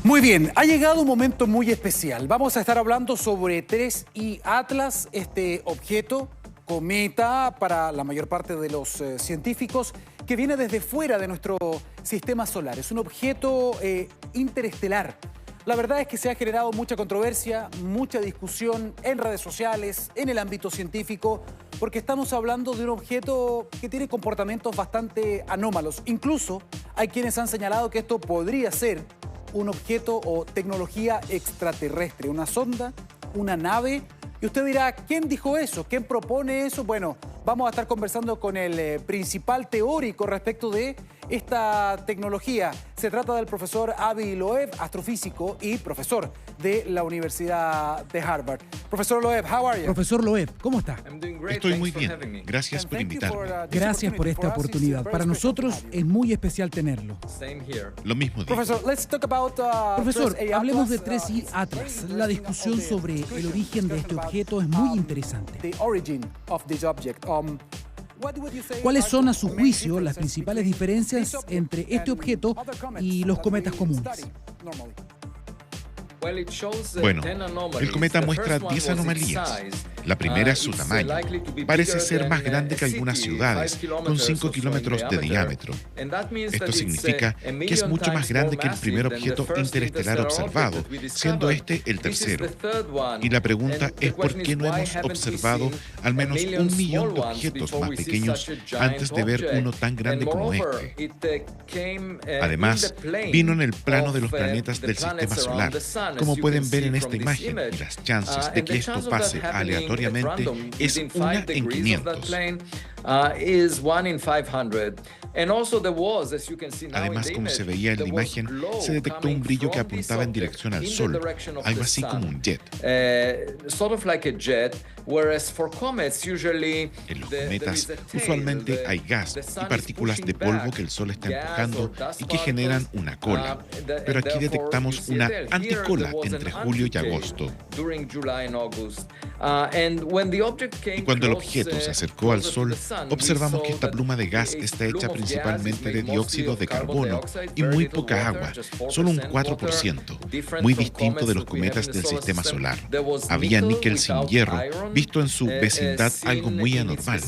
Muy bien, ha llegado un momento muy especial. Vamos a estar hablando sobre 3I Atlas, este objeto, cometa para la mayor parte de los científicos, que viene desde fuera de nuestro sistema solar. Es un objeto interestelar. La verdad es que se ha generado mucha controversia, mucha discusión en redes sociales, en el ámbito científico, porque estamos hablando de un objeto que tiene comportamientos bastante anómalos. Incluso hay quienes han señalado que esto podría ser un objeto o tecnología extraterrestre, una sonda, una nave. Y usted dirá, ¿quién dijo eso? ¿Quién propone eso? Bueno, vamos a estar conversando con el principal teórico respecto de esta tecnología. Se trata del profesor Avi Loeb, astrofísico y profesor de la Universidad de Harvard. Profesor Loeb, how are you? Profesor Loeb, ¿cómo está? Estoy muy bien. Gracias por invitarme. Gracias por esta oportunidad. Para nosotros es muy especial tenerlo. Lo mismo digo. Profesor, hablemos de 3I Atlas. La discusión sobre el origen de este objeto es muy interesante. ¿Cuáles son, a su juicio, las principales diferencias entre este objeto y los cometas comunes? Bueno, el cometa muestra 10 anomalías. La primera es su tamaño. Parece ser más grande que algunas ciudades, con 5 kilómetros de diámetro. Esto significa que es mucho más grande que el primer objeto interestelar observado, siendo este el tercero. Y la pregunta es por qué no hemos observado al menos 1 millón de objetos más pequeños antes de ver uno tan grande como este. Además, vino en el plano de los planetas del sistema solar, como pueden ver en esta imagen, y las chances de que esto pase aleatoriamente es 1 en 500. Además, como se veía en la imagen, se detectó un brillo que apuntaba en dirección al Sol, algo así como un jet. En los cometas, usualmente hay gas y partículas de polvo que el Sol está empujando y que generan una cola. Pero aquí detectamos una anticola entre julio y agosto. Y cuando el objeto se acercó al Sol, observamos que esta pluma de gas está hecha principalmente de dióxido de carbono y muy poca agua, solo un 4%, muy distinto de los cometas del sistema solar. Había níquel sin hierro, visto en su vecindad algo muy anormal.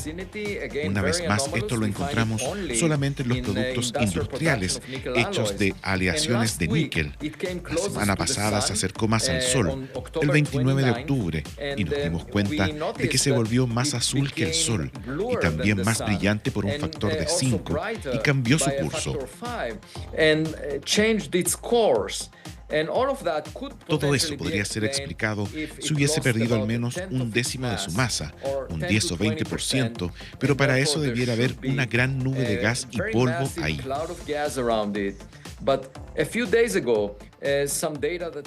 Una vez más, esto lo encontramos solamente en los productos industriales hechos de aleaciones de níquel. La semana pasada se acercó más al Sol, el 29 de octubre, y nos dimos cuenta de que se volvió más azul que el Sol y también más brillante por un factor de 5 y cambió su curso. Todo eso podría ser explicado si hubiese perdido al menos 1/10 de su masa, un 10 o 20%, pero para eso debiera haber una gran nube de gas y polvo ahí.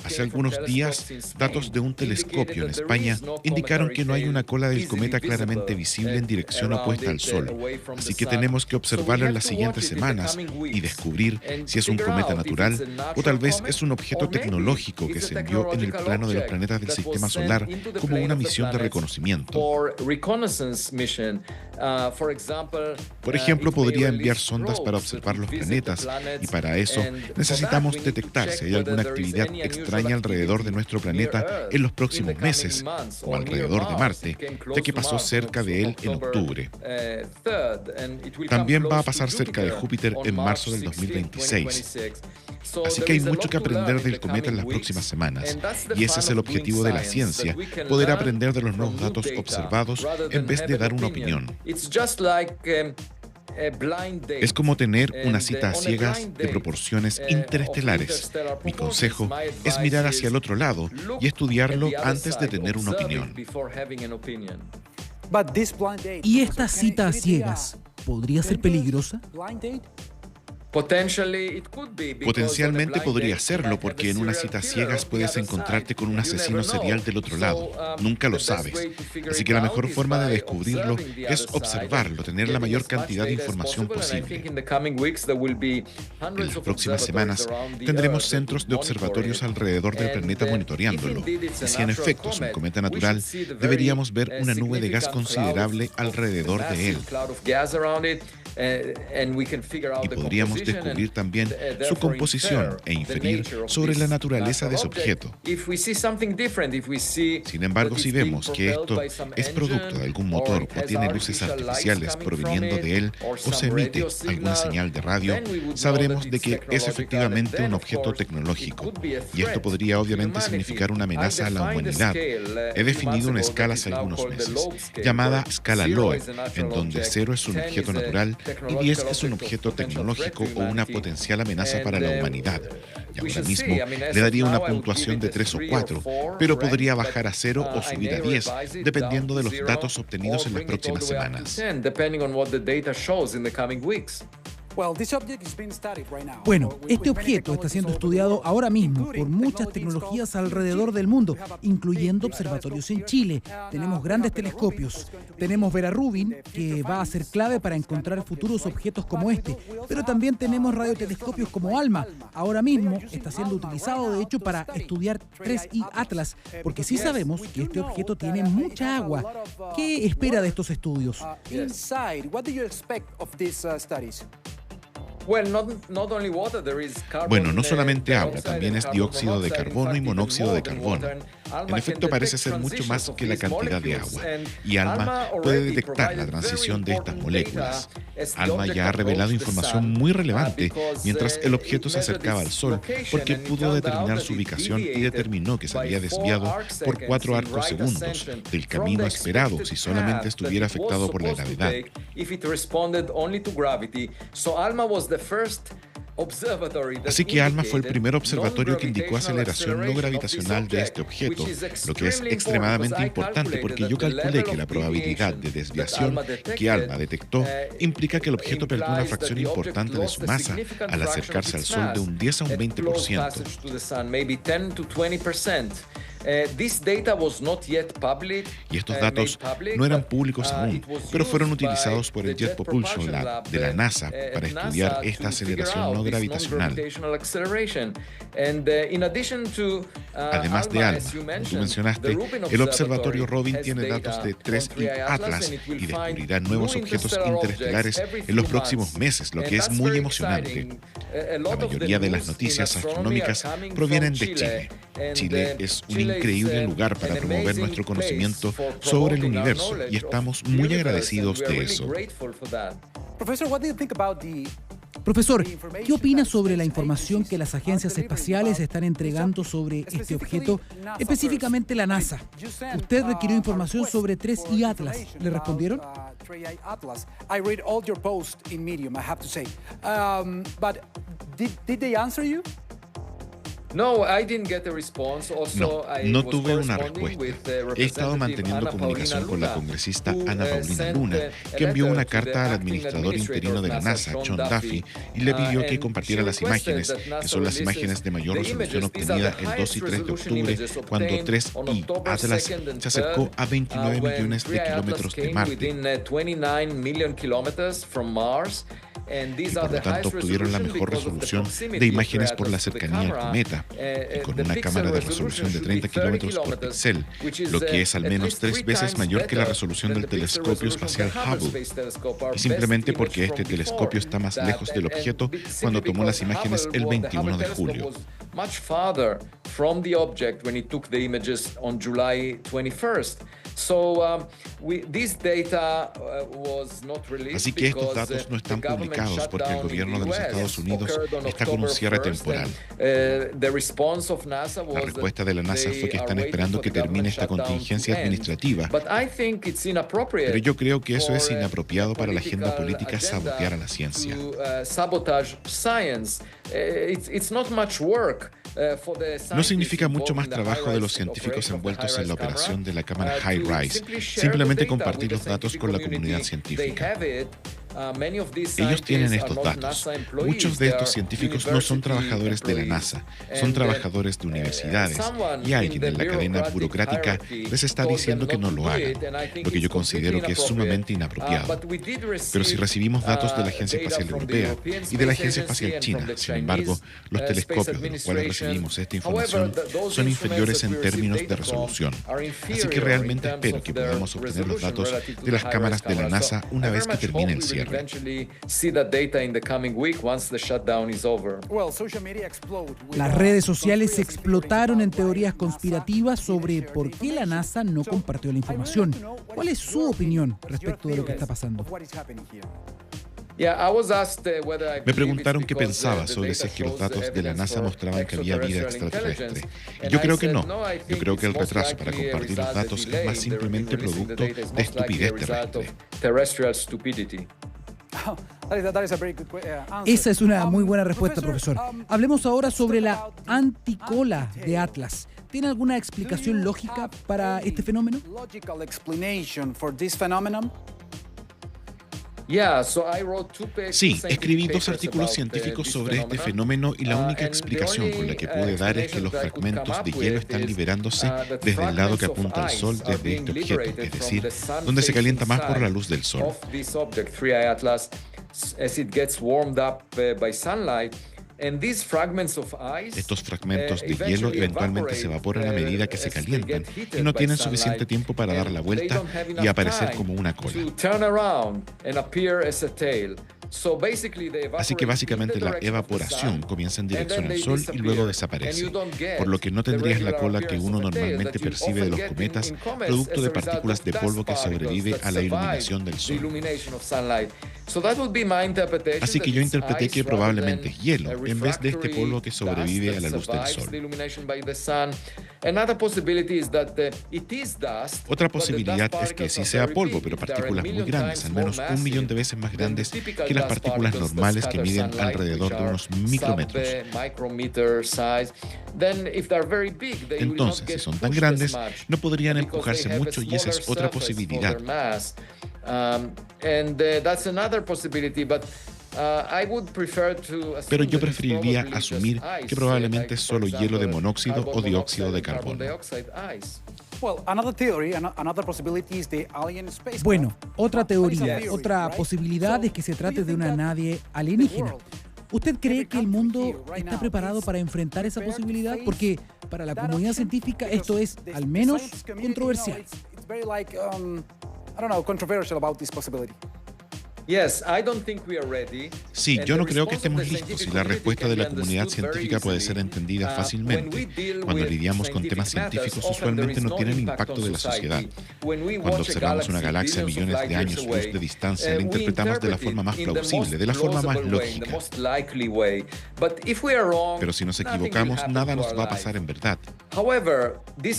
Hace algunos días, datos de un telescopio en España indicaron que no hay una cola del cometa claramente visible en dirección opuesta al Sol, así que tenemos que observarlo en las siguientes semanas y descubrir si es un cometa natural o tal vez es un objeto tecnológico que se envió en el plano de los planetas del sistema solar como una misión de reconocimiento. Por ejemplo, podría enviar sondas para observar los planetas y para eso necesitamos detectar si hay alguna actividad extraña alrededor de nuestro planeta en los próximos meses o alrededor de Marte, ya que pasó cerca de él en octubre. También va a pasar cerca de Júpiter en marzo del 2026. Así que hay mucho que aprender del cometa en las próximas semanas, y ese es el objetivo de la ciencia, poder aprender de los nuevos datos observados en vez de dar una opinión. Es como tener una cita a ciegas de proporciones interestelares. Mi consejo es mirar hacia el otro lado y estudiarlo antes de tener una opinión. ¿Y esta cita a ciegas podría ser peligrosa? Potencialmente podría serlo, porque en una cita a ciegas puedes encontrarte con un asesino serial del otro lado. Nunca lo sabes. Así que la mejor forma de descubrirlo es observarlo, tener la mayor cantidad de información posible. En las próximas semanas tendremos centros de observatorios alrededor del planeta monitoreándolo. Y si en efecto es un cometa natural, deberíamos ver una nube de gas considerable alrededor de él. Y podríamos descubrir también su composición e inferir sobre la naturaleza de ese objeto. Sin embargo, si vemos que esto es producto de algún motor o tiene luces artificiales proveniendo de él o se emite alguna señal de radio, sabremos de que es efectivamente un objeto tecnológico. Y esto podría obviamente significar una amenaza a la humanidad. He definido una escala hace algunos meses, llamada escala Loeb, en donde 0 es un objeto natural y 10 es un objeto tecnológico o una potencial amenaza para la humanidad. Y ahora mismo le daría una puntuación de 3 o 4, pero podría bajar a 0 o subir a 10, dependiendo de los datos obtenidos en las próximas semanas. Bueno, este objeto está siendo estudiado ahora mismo por muchas tecnologías alrededor del mundo, incluyendo observatorios en Chile. Tenemos grandes telescopios. Tenemos Vera Rubin, que va a ser clave para encontrar futuros objetos como este. Pero también tenemos radiotelescopios como ALMA. Ahora mismo está siendo utilizado, de hecho, para estudiar 3I Atlas, porque sí sabemos que este objeto tiene mucha agua. ¿Qué espera de estos estudios? Bueno, no solamente agua, también es dióxido de carbono y monóxido de carbono. En efecto, parece ser mucho más que la cantidad de agua. Y ALMA puede detectar la transición de estas moléculas. ALMA ya ha revelado información muy relevante mientras el objeto se acercaba al Sol, porque pudo determinar su ubicación y determinó que se había desviado por 4 arcos segundos del camino esperado si solamente estuviera afectado por la gravedad. Así que ALMA fue el primer observatorio que indicó aceleración no gravitacional de este objeto, lo que es extremadamente importante porque yo calculé que la probabilidad de desviación que ALMA detectó implica que el objeto perdió una fracción importante de su masa al acercarse al Sol de un 10 a un 20%. Y estos datos no eran públicos aún, pero fueron utilizados por el Jet Propulsion Lab de la NASA para estudiar esta aceleración no gravitacional. Además de ALMA, como tú mencionaste, el observatorio Robin tiene datos de 3I Atlas y descubrirá nuevos objetos interestelares en los próximos meses, lo que es muy emocionante. La mayoría de las noticias astronómicas provienen de Chile. Chile es un increíble lugar para promover nuestro conocimiento sobre el universo y estamos muy agradecidos de eso. Profesor, ¿qué opina sobre la información que las agencias espaciales están entregando sobre este objeto, específicamente la NASA? Usted requirió información sobre 3I Atlas. ¿Le respondieron? I read all your posts in Medium, I have to say. But did they answer you? No, no tuve una respuesta. He estado manteniendo comunicación con la congresista Ana Paulina Luna, que envió una carta al administrador interino de la NASA, John Duffy, y le pidió que compartiera las imágenes, que son las imágenes de mayor resolución obtenida el 2 y 3 de octubre, cuando 3I Atlas se acercó a 29 millones de kilómetros de Marte. Y por lo tanto obtuvieron la mejor resolución de imágenes por la cercanía al cometa, y con una cámara de resolución de 30 kilómetros por píxel, lo que es al menos 3 veces mayor que la resolución del telescopio espacial Hubble. Y simplemente porque este telescopio está más lejos del objeto cuando tomó las imágenes el 21 de julio. Así que estos datos no están publicados porque el gobierno de los Estados Unidos está con un cierre temporal. La respuesta de la NASA fue que están esperando que termine esta contingencia administrativa. Pero yo creo que eso es inapropiado para la agenda política sabotear a la ciencia. No significa mucho más trabajo de los científicos envueltos en la operación de la cámara HiRISE, simplemente compartir los datos con la comunidad científica. Ellos tienen estos datos. Muchos de estos científicos no son trabajadores de la NASA, son trabajadores de universidades, y alguien en la cadena burocrática les está diciendo que no lo hagan, lo que yo considero que es sumamente inapropiado. Pero si recibimos datos de la Agencia Espacial Europea y de la Agencia Espacial China, sin embargo, los telescopios de los cuales recibimos esta información son inferiores en términos de resolución. Así que realmente espero que podamos obtener los datos de las cámaras de la NASA una vez que termine el cierre. cierre. Las redes sociales explotaron en teorías conspirativas sobre por qué la NASA no compartió la información. ¿Cuál es su opinión respecto de lo que está pasando? Me preguntaron qué pensaba sobre si es que los datos de la NASA mostraban que había vida extraterrestre. Y yo creo que no. Yo creo que el retraso para compartir los datos es más simplemente producto de estupidez terrestre. Esa es una muy buena respuesta, profesor. Hablemos ahora sobre la anticola de Atlas. ¿Tiene alguna explicación lógica para este fenómeno? Sí, escribí 2 artículos científicos sobre este fenómeno y la única explicación con la que pude dar es que los fragmentos de hielo están liberándose desde el lado que apunta al Sol desde este objeto, es decir, donde se calienta más por la luz del Sol. Estos fragmentos de hielo eventualmente se evaporan a medida que se calientan y no tienen suficiente tiempo para dar la vuelta y aparecer como una cola. Así que básicamente la evaporación comienza en dirección al Sol y luego desaparece, por lo que no tendrías la cola que uno normalmente percibe de los cometas, producto de partículas de polvo que sobrevive a la iluminación del Sol. Así que yo interpreté que probablemente es hielo, en vez de este polvo que sobrevive a la luz del Sol. Otra posibilidad es que sí sea polvo, pero partículas muy grandes, al menos 1 millón de veces más grandes que las partículas normales que miden alrededor de unos micrómetros. Entonces, si son tan grandes, no podrían empujarse mucho y esa es otra posibilidad. Pero yo preferiría asumir que probablemente es solo hielo de monóxido o dióxido de carbono. Bueno, otra teoría, otra posibilidad es que se trate de una nave alienígena. ¿Usted cree que el mundo está preparado para enfrentar esa posibilidad? Porque para la comunidad científica esto es, al menos, controversial. Sí, yo no creo que estemos listos y la respuesta de la comunidad científica puede ser entendida fácilmente. Cuando lidiamos con temas científicos usualmente no tienen impacto de la sociedad. Cuando observamos una galaxia a millones de años luz de distancia, la interpretamos de la forma más plausible, de la forma más lógica. Pero si nos equivocamos, nada nos va a pasar en verdad.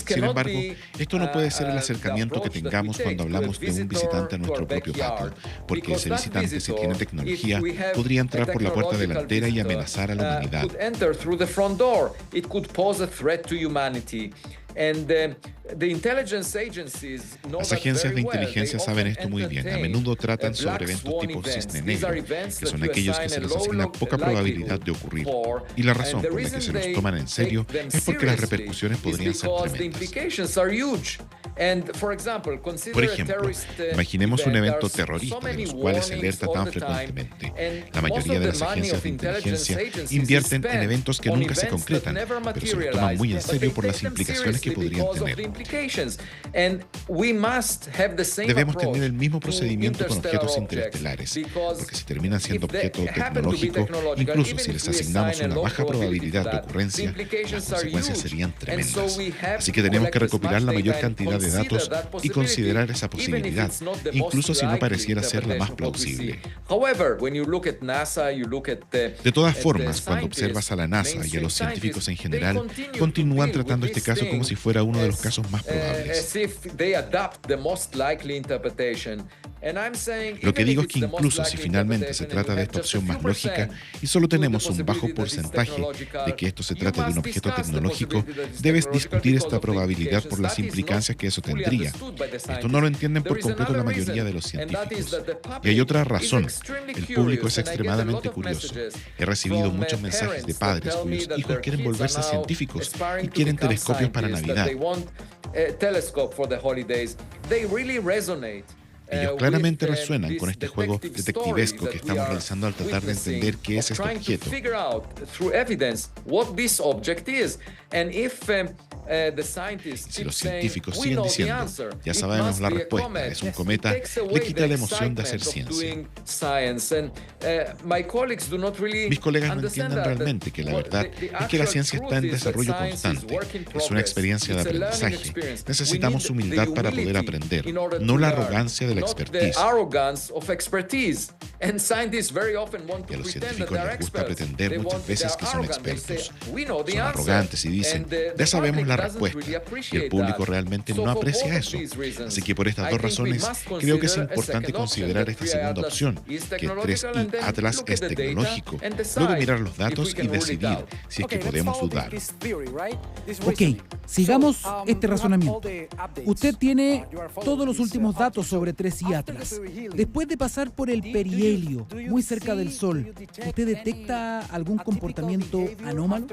Sin embargo, esto no puede ser el acercamiento que tengamos cuando hablamos de un visitante a nuestro propio patio, porque ese visitante, si tiene tecnología, podría entrar por la puerta delantera y amenazar a la humanidad. Las agencias de inteligencia saben esto muy bien. A menudo tratan sobre eventos tipo cisne negro, que son aquellos que se les asigna poca probabilidad de ocurrir. Y la razón por la que se los toman en serio es porque las repercusiones podrían ser tremendas. Por ejemplo, imaginemos un evento terrorista de los cuales se alerta tan frecuentemente. La mayoría de las agencias de inteligencia invierten en eventos que nunca se concretan, pero se los toman muy en serio por las implicaciones que podrían tener. Debemos tener el mismo procedimiento con objetos interestelares, porque si terminan siendo objeto tecnológico, incluso si les asignamos una baja probabilidad de ocurrencia, las consecuencias serían tremendas. Así que tenemos que recopilar la mayor cantidad de datos y considerar esa posibilidad, incluso si no pareciera ser la más plausible. De todas formas, cuando observas a la NASA y a los científicos en general, continúan tratando este caso como si fuera uno de los casos más probables. Lo que digo es que incluso si finalmente se trata de esta opción más lógica y solo tenemos un bajo porcentaje de que esto se trata de un objeto tecnológico, debes discutir esta probabilidad por las implicancias que eso tendría. Esto no lo entienden por completo la mayoría de los científicos. Y hay otra razón. El público es extremadamente curioso. He recibido muchos mensajes de padres cuyos hijos quieren volverse científicos y quieren telescopios para Navidad. Ellos claramente resuenan con este juego detectivesco que estamos realizando al tratar de entender qué es este objeto. Si los científicos siguen diciendo, ya sabemos la respuesta, es un cometa, le quita la emoción de hacer ciencia. Mis colegas no entienden realmente que la verdad es que la ciencia está en desarrollo constante, es una experiencia de aprendizaje. Necesitamos humildad para poder aprender, no la arrogancia de la expertise. Y a los científicos les gusta pretender muchas veces que son expertos. Son arrogantes y dicen, ya sabemos la respuesta. Y el público realmente no aprecia eso. Así que por estas dos razones, creo que es importante considerar esta segunda opción, que 3I Atlas es tecnológico. Luego mirar los datos y decidir si es que podemos dudar. Ok, sigamos este razonamiento. Usted tiene todos los últimos datos sobre 3I Atlas. Después de pasar por el perihelio, muy cerca del Sol, ¿usted detecta algún comportamiento anómalo?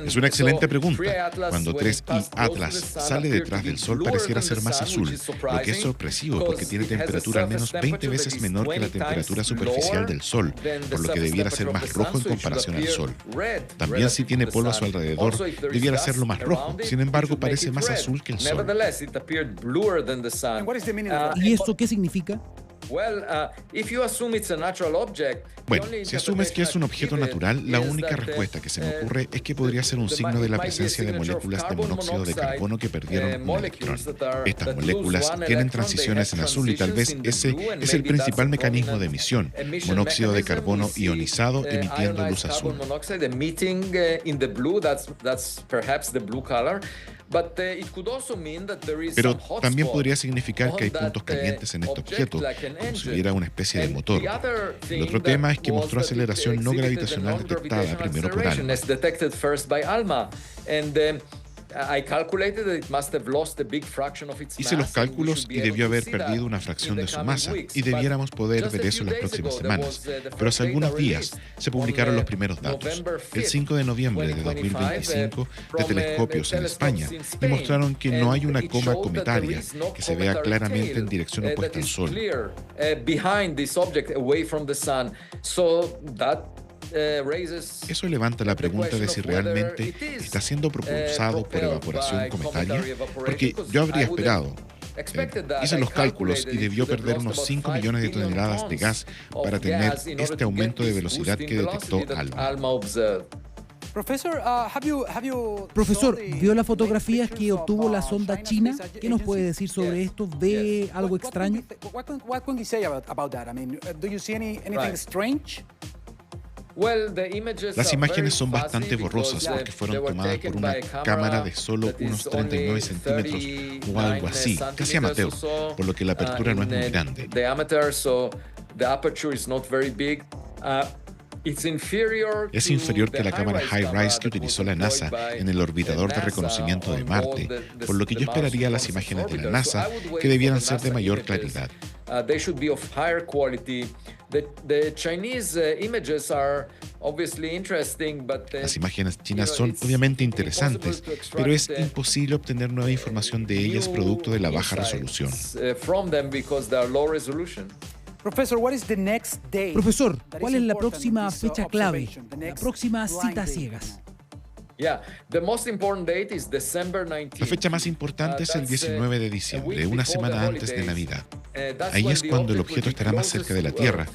Es una excelente pregunta. Cuando 3I Atlas sale detrás del Sol pareciera ser más azul, lo que es sorpresivo porque tiene temperatura al menos 20 veces menor que la temperatura superficial del Sol, por lo que debiera ser más rojo en comparación al Sol. También si tiene polvo a su alrededor, debiera serlo más rojo. Sin embargo, parece más azul que el Sol. ¿Y eso qué significa? Bueno, si asumes que es un objeto natural, la única respuesta que se me ocurre es que podría ser un signo de la presencia de moléculas de monóxido de carbono que perdieron un electrón. Estas moléculas tienen transiciones en azul y tal vez ese es el principal mecanismo de emisión, monóxido de carbono ionizado emitiendo luz azul. Pero también podría significar que hay puntos calientes en este objeto, como si hubiera una especie de motor. El otro tema es que mostró aceleración no gravitacional detectada primero por ALMA. Hice los cálculos y debió haber perdido una fracción de su masa, y debiéramos poder ver eso en las próximas semanas. Pero hace algunos días se publicaron los primeros datos. El 5 de noviembre de 2025, de telescopios en España, y mostraron que no hay una coma cometaria que se vea claramente en dirección opuesta al Sol. Eso levanta la pregunta de si realmente está siendo propulsado por evaporación cometaria, porque yo habría esperado. Hice los cálculos y debió perder unos 5 millones de toneladas de gas para tener este aumento de velocidad que detectó ALMA. Profesor, ¿vio las fotografías que obtuvo la sonda china? ¿Qué nos puede decir sobre esto? ¿Ve algo extraño? Las imágenes son bastante borrosas porque fueron tomadas por una cámara de solo unos 39 centímetros o algo así, casi amateur, por lo que la apertura no es muy grande. Es inferior que la cámara HiRISE que utilizó la NASA en el orbitador de reconocimiento de Marte, por lo que yo esperaría las imágenes de la NASA que debieran ser de mayor claridad. Las imágenes chinas son obviamente interesantes, pero es imposible obtener nueva información de ellas producto de la baja resolución. Profesor, ¿cuál es la próxima fecha clave? La próxima cita a ciegas. La fecha más importante es el 19 de diciembre, una semana antes de Navidad. Ahí es cuando el objeto estará más cerca de la Tierra.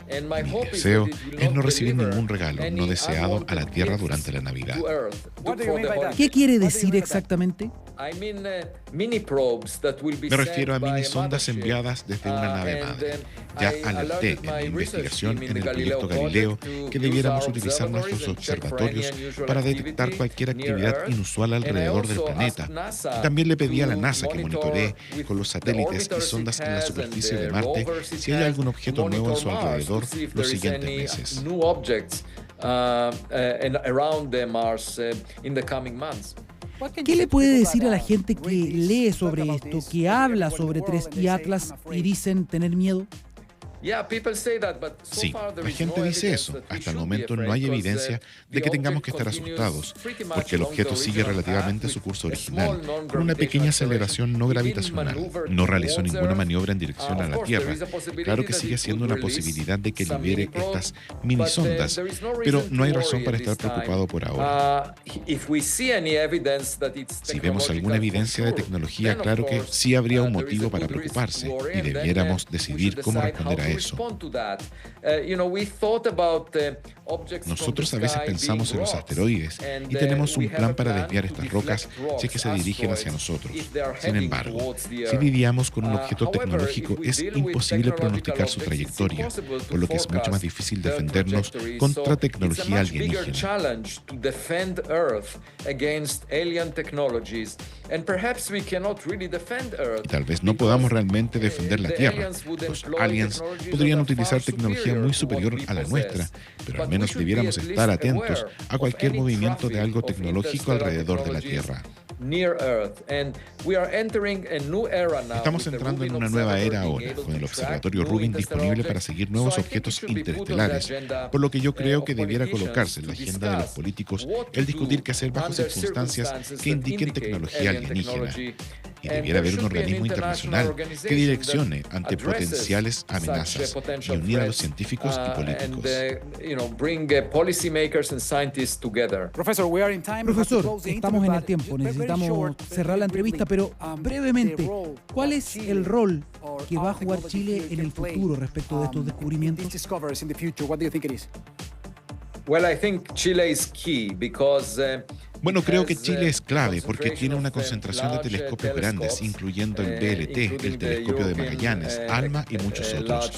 Mi deseo es no recibir ningún regalo no deseado a la Tierra durante la Navidad. ¿Qué quiere decir exactamente? Me refiero a mini sondas enviadas desde una nave madre. Ya alerté en mi investigación en el proyecto Galileo que debiéramos utilizar nuestros observatorios para detectar cualquier actividad inusual alrededor del planeta. Y también le pedí a la NASA que monitoree con los satélites y sondas en la superficie de Marte si hay algún objeto nuevo en su alrededor los siguientes meses. ¿Qué le puede decir a la gente que lee sobre esto, que habla sobre 3I Atlas y dicen tener miedo? Sí, la gente dice eso. Hasta el momento no hay evidencia de que tengamos que estar asustados, porque el objeto sigue relativamente su curso original, con una pequeña aceleración no gravitacional. No realizó ninguna maniobra en dirección a la Tierra. Claro que sigue siendo una posibilidad de que libere estas minisondas, pero no hay razón para estar preocupado por ahora. Si vemos alguna evidencia de tecnología, claro que sí habría un motivo para preocuparse y debiéramos decidir cómo responder a eso. Nosotros a veces pensamos en los asteroides y tenemos un plan para desviar estas rocas si es que se dirigen hacia nosotros. Sin embargo, si lidiamos con un objeto tecnológico, es imposible pronosticar su trayectoria, por lo que es mucho más difícil defendernos contra tecnología alienígena. Y tal vez no podamos realmente defender la Tierra. Los aliens podrían utilizar tecnología muy superior a la nuestra, pero al menos debiéramos estar atentos a cualquier movimiento de algo tecnológico alrededor de la Tierra. Estamos entrando en una nueva era ahora, con el Observatorio Rubin disponible para seguir nuevos objetos interestelares, por lo que yo creo que debiera colocarse en la agenda de los políticos el discutir qué hacer bajo circunstancias que indiquen tecnología alienígena. Y debiera haber un organismo internacional que direccione ante potenciales amenazas y unir a los científicos y políticos. Profesor, estamos en el tiempo. Necesitamos cerrar la entrevista, pero brevemente, ¿cuál es el rol que va a jugar Chile en el futuro respecto de estos descubrimientos? Bueno, creo que Chile es clave porque tiene una concentración de telescopios grandes, incluyendo el BLT, el telescopio de Magallanes, ALMA y muchos otros.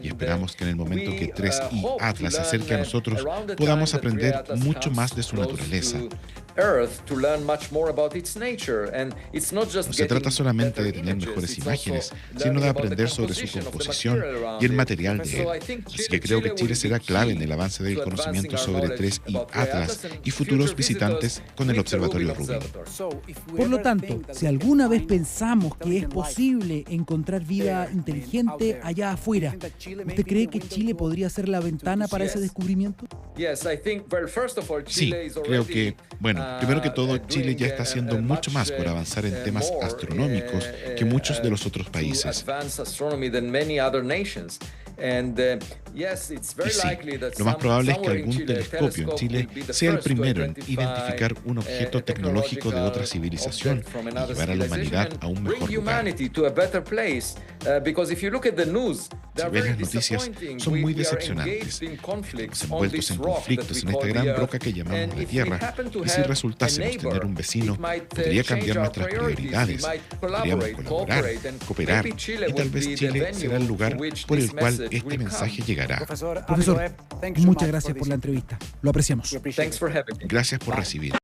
Y esperamos que en el momento que 3I Atlas se acerque a nosotros podamos aprender mucho más de su naturaleza. No se trata solamente de tener mejores imágenes, sino de aprender sobre su composición y el material de él. Así que creo que Chile será clave en el avance del conocimiento sobre 3I Atlas y futuros visitantes con el Observatorio Rubin. Por lo tanto, si alguna vez pensamos que es posible encontrar vida inteligente allá afuera, ¿usted cree que Chile podría ser la ventana para ese descubrimiento? Sí, creo que, primero que todo, Chile ya está haciendo mucho más por avanzar en temas astronómicos que muchos de los otros países. Y sí, lo más probable es que algún telescopio en Chile sea el primero en identificar un objeto tecnológico de otra civilización y llevar a la humanidad a un mejor lugar. Si ves las noticias, son muy decepcionantes. Estamos envueltos en conflictos en esta gran broca que llamamos la Tierra, y si resultásemos tener un vecino, podría cambiar nuestras prioridades. Podríamos colaborar, cooperar, y tal vez Chile será el lugar por el cual este mensaje llegará. Profesor, muchas gracias por la entrevista. Lo apreciamos. Gracias por recibir.